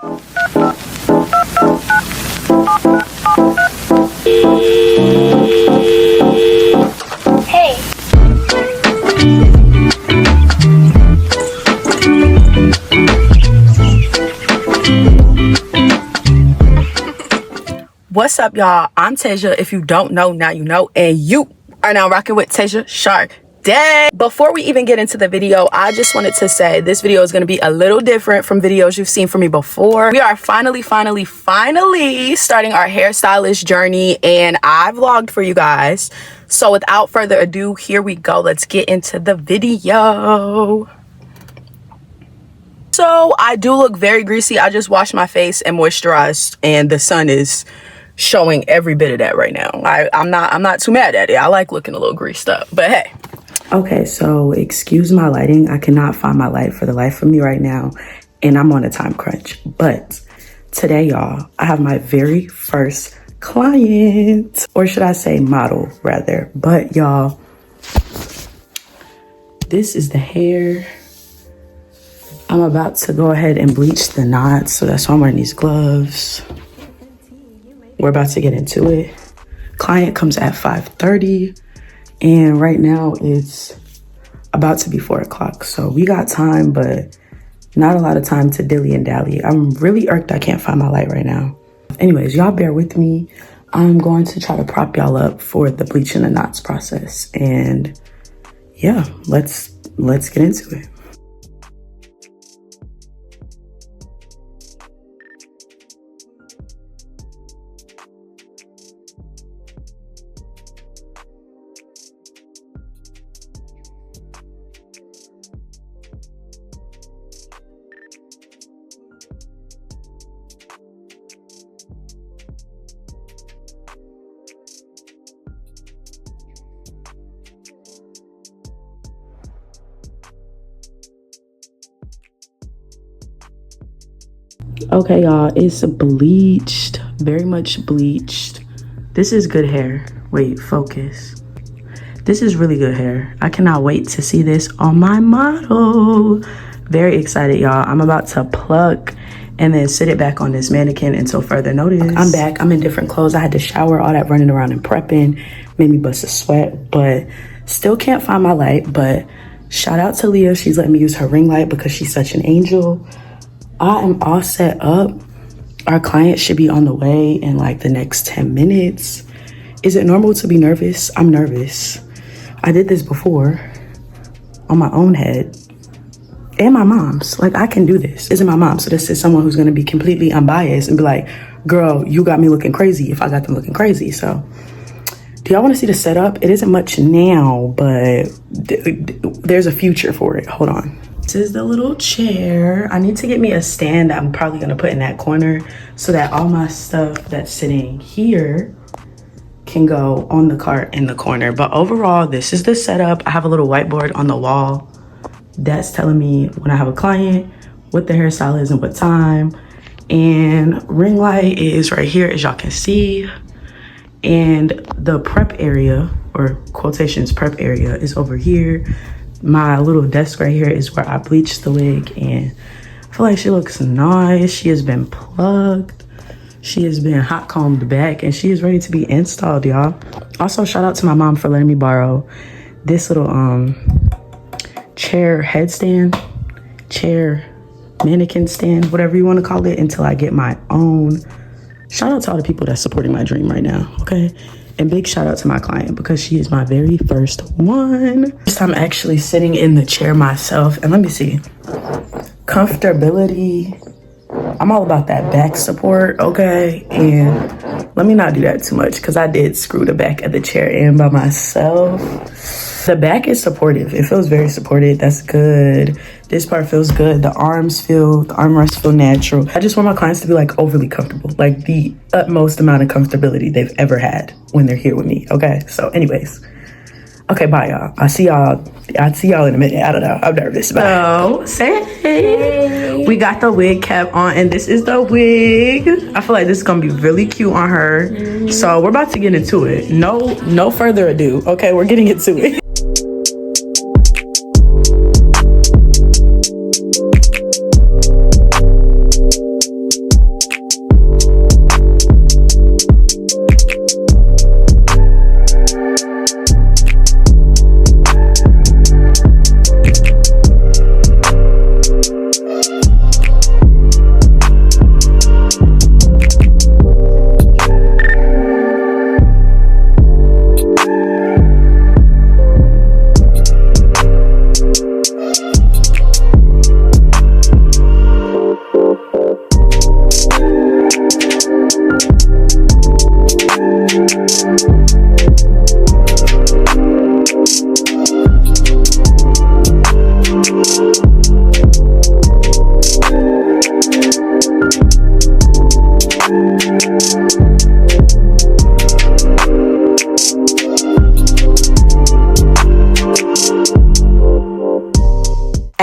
Hey. What's up, y'all? I'm Tasia. If you don't know, now you know, and you are now rocking with Tasiacharde. Before we even get into the video, I just wanted to say this video is going to be a little different from videos you've seen from me before. We are finally starting our hairstylist journey, and I vlogged for you guys. So without further ado, here we go. Let's get into the video. So I do look very greasy. I just washed my face and moisturized, and the sun is showing every bit of that right now. I'm not too mad at it. I like looking a little greased up, but hey. Okay, so excuse my lighting. I cannot find my light for the life of me right now, and I'm on a time crunch. But today, y'all, I have my very first client, or should I say model rather. But y'all, this is the hair. I'm about to go ahead and bleach the knots, so that's why I'm wearing these gloves. We're about to get into it. Client comes at 5:30, and right now it's about to be 4 o'clock. So we got time, but not a lot of time to dilly and dally. I'm really irked I can't find my light right now. Anyways, y'all bear with me. I'm going to try to prop y'all up for the bleaching the knots process. And yeah, let's get into it. Okay, y'all, it's bleached, very much bleached. This is good hair. Wait, focus. This is really good hair. I cannot wait to see this on my model. Very excited, y'all. I'm about to pluck and then sit it back on this mannequin until further notice. I'm back. I'm in different clothes. I had to shower, all that running around and prepping made me bust a sweat, but still can't find my light. But shout out to Leah. She's letting me use her ring light because she's such an angel. I am all set up. Our client should be on the way in like the next 10 minutes. Is it normal to be nervous? I'm nervous. I did this before on my own head and my mom's. Like, I can do this. This is my mom. So this is someone who's going to be completely unbiased and be like, girl, you got me looking crazy if I got them looking crazy. So do y'all want to see the setup? It isn't much now, but there's a future for it. Hold on. This is the little chair. I need to get me a stand that I'm probably gonna put in that corner so that all my stuff that's sitting here can go on the cart in the corner. But overall, this is the setup. I have a little whiteboard on the wall that's telling me when I have a client, what the hairstyle is and what time. And ring light is right here, as y'all can see. And the prep area, or quotations prep area, is over here. My little desk right here is where I bleach the wig, and I feel like she looks nice. She has been plugged. She has been hot combed back, and she is ready to be installed, y'all. Also, shout out to my mom for letting me borrow this little chair headstand, chair mannequin stand, whatever you want to call it, until I get my own. Shout out to all the people that's supporting my dream right now, okay? And big shout out to my client because she is my very first one. First time actually sitting in the chair myself. And let me see. Comfortability. I'm all about that back support, okay? And let me not do that too much because I did screw the back of the chair in by myself. The back is supportive. It feels very supported. That's good. This part feels good. The armrests feel natural. I just want my clients to be like overly comfortable, like the utmost amount of comfortability they've ever had when they're here with me. Okay. So anyways, okay, bye y'all. I'll see y'all in a minute. I don't know. I'm nervous. Bye. So say hey. We got the wig cap on, and this is the wig. I feel like this is gonna be really cute on her. So we're about to get into it. No further ado. Okay, we're getting into it.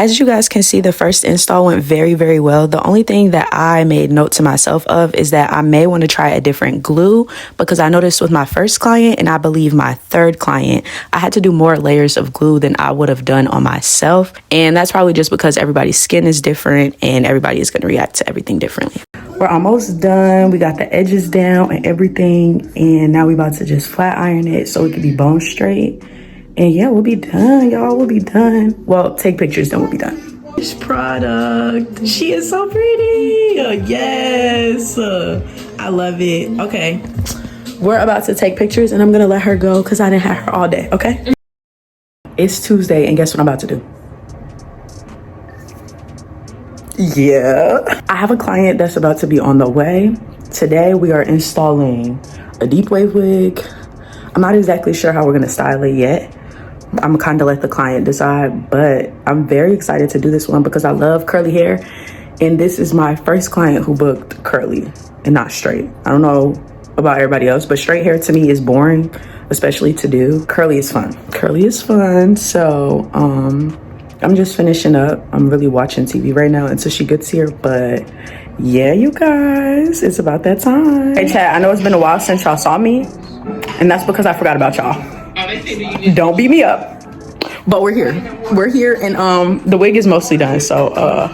As you guys can see, the first install went very, very well. The only thing that I made note to myself of is that I may want to try a different glue, because I noticed with my first client and I believe my third client, I had to do more layers of glue than I would have done on myself. And that's probably just because everybody's skin is different and everybody is going to react to everything differently. We're almost done. We got the edges down and everything. And now we about to just flat iron it so it can be bone straight. And yeah, we'll be done, y'all. We'll be done. Well, take pictures, then we'll be done. This product. She is so pretty. Yes. I love it. Okay. We're about to take pictures and I'm going to let her go because I didn't have her all day. Okay. It's Tuesday and guess what I'm about to do? Yeah. I have a client that's about to be on the way. Today we are installing a deep wave wig. I'm not exactly sure how we're going to style it yet. I'm kind of let the client decide, but I'm very excited to do this one because I love curly hair. And this is my first client who booked curly and not straight. I don't know about everybody else, but straight hair to me is boring, especially to do. Curly is fun. Curly is fun. So I'm just finishing up. I'm really watching TV right now until she gets here. But yeah, you guys, it's about that time. Hey, chat, I know it's been a while since y'all saw me, and that's because I forgot about y'all. Don't beat me up, but we're here. We're here, and the wig is mostly done. So I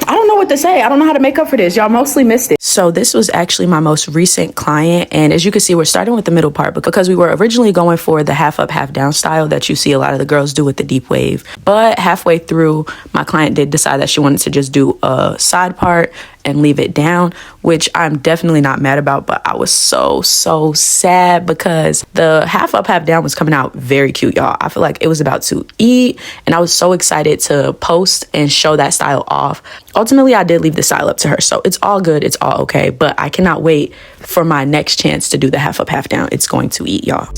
don't know what to say. I don't know how to make up for this. Y'all mostly missed it. So this was actually my most recent client. And as you can see, we're starting with the middle part because we were originally going for the half up, half down style that you see a lot of the girls do with the deep wave. But halfway through, my client did decide that she wanted to just do a side part and leave it down, which I'm definitely not mad about, but I was so sad because the half up, half down was coming out very cute, y'all. I feel like it was about to eat, and I was so excited to post and show that style off. Ultimately, I did leave the style up to her, so it's all good, it's all okay, but I cannot wait for my next chance to do the half up, half down. It's going to eat, y'all.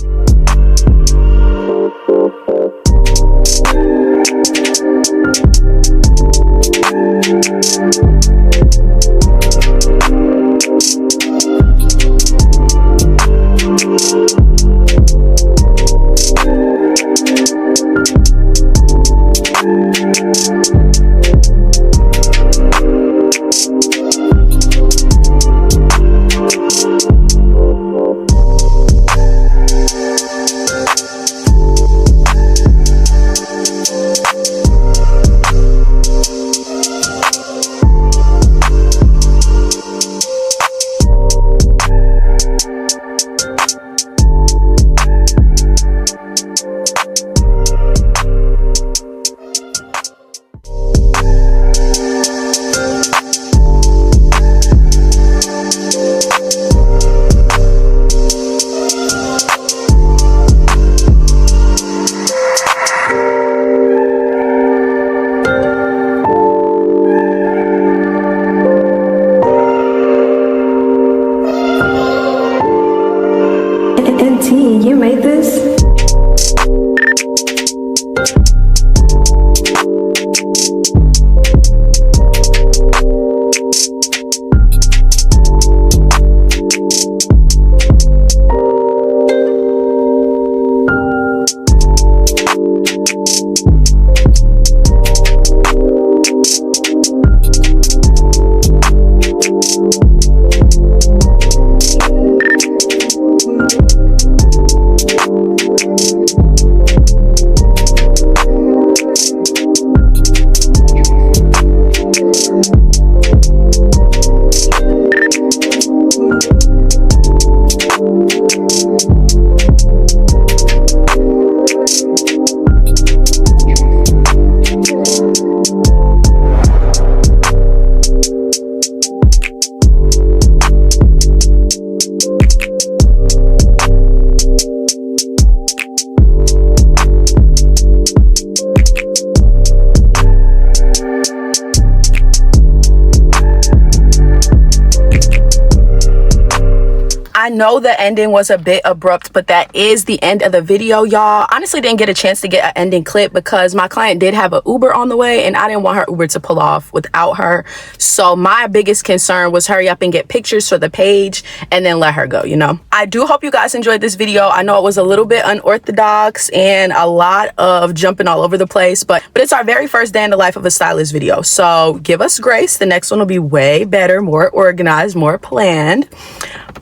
I know the ending was a bit abrupt, but that is the end of the video, y'all. Honestly, didn't get a chance to get an ending clip because my client did have an Uber on the way and I didn't want her Uber to pull off without her. So my biggest concern was hurry up and get pictures for the page and then let her go, you know. I do hope you guys enjoyed this video. I know it was a little bit unorthodox and a lot of jumping all over the place, but it's our very first day in the life of a stylist video. So give us grace. The next one will be way better, more organized, more planned.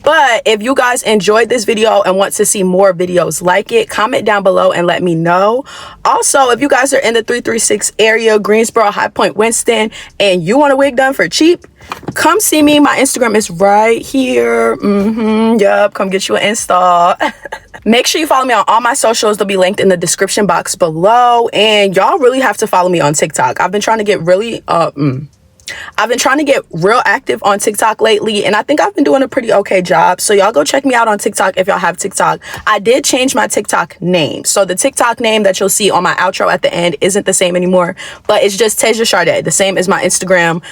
But if you guys enjoyed this video and want to see more videos like it, comment down below and let me know. Also, if you guys are in the 336 area, Greensboro, High Point, Winston, and you want a wig done for cheap, come see me. My Instagram is right here. Yup, come get you an install. Make sure you follow me on all my socials. They'll be linked in the description box below. And y'all really have to follow me on TikTok. I've been trying to get real active on TikTok lately, and I think I've been doing a pretty okay job. So y'all go check me out on TikTok if y'all have TikTok. I did change my TikTok name. So the TikTok name that you'll see on my outro at the end isn't the same anymore, but it's just 𝒕𝒂𝒄𝒆𝒄𝒄, the same as my Instagram,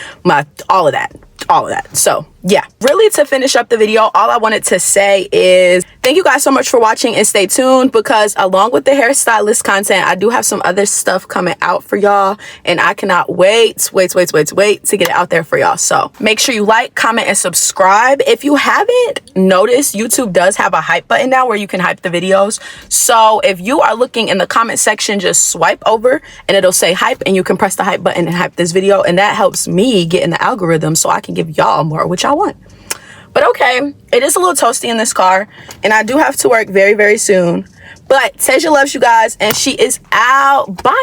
all of that. So yeah, really, to finish up the video, all I wanted to say is thank you guys so much for watching, and stay tuned because along with the hairstylist content, I do have some other stuff coming out for y'all, and I cannot wait to get it out there for y'all. So make sure you like, comment, and subscribe. If you haven't noticed, YouTube does have a hype button now where you can hype the videos. So if you are looking in the comment section, just swipe over and it'll say hype, and you can press the hype button and hype this video, and that helps me get in the algorithm so I can give y'all more, which I want. But okay, it is a little toasty in this car, and I do have to work very, very soon. But Tasiaa loves you guys, and she is out. Bye.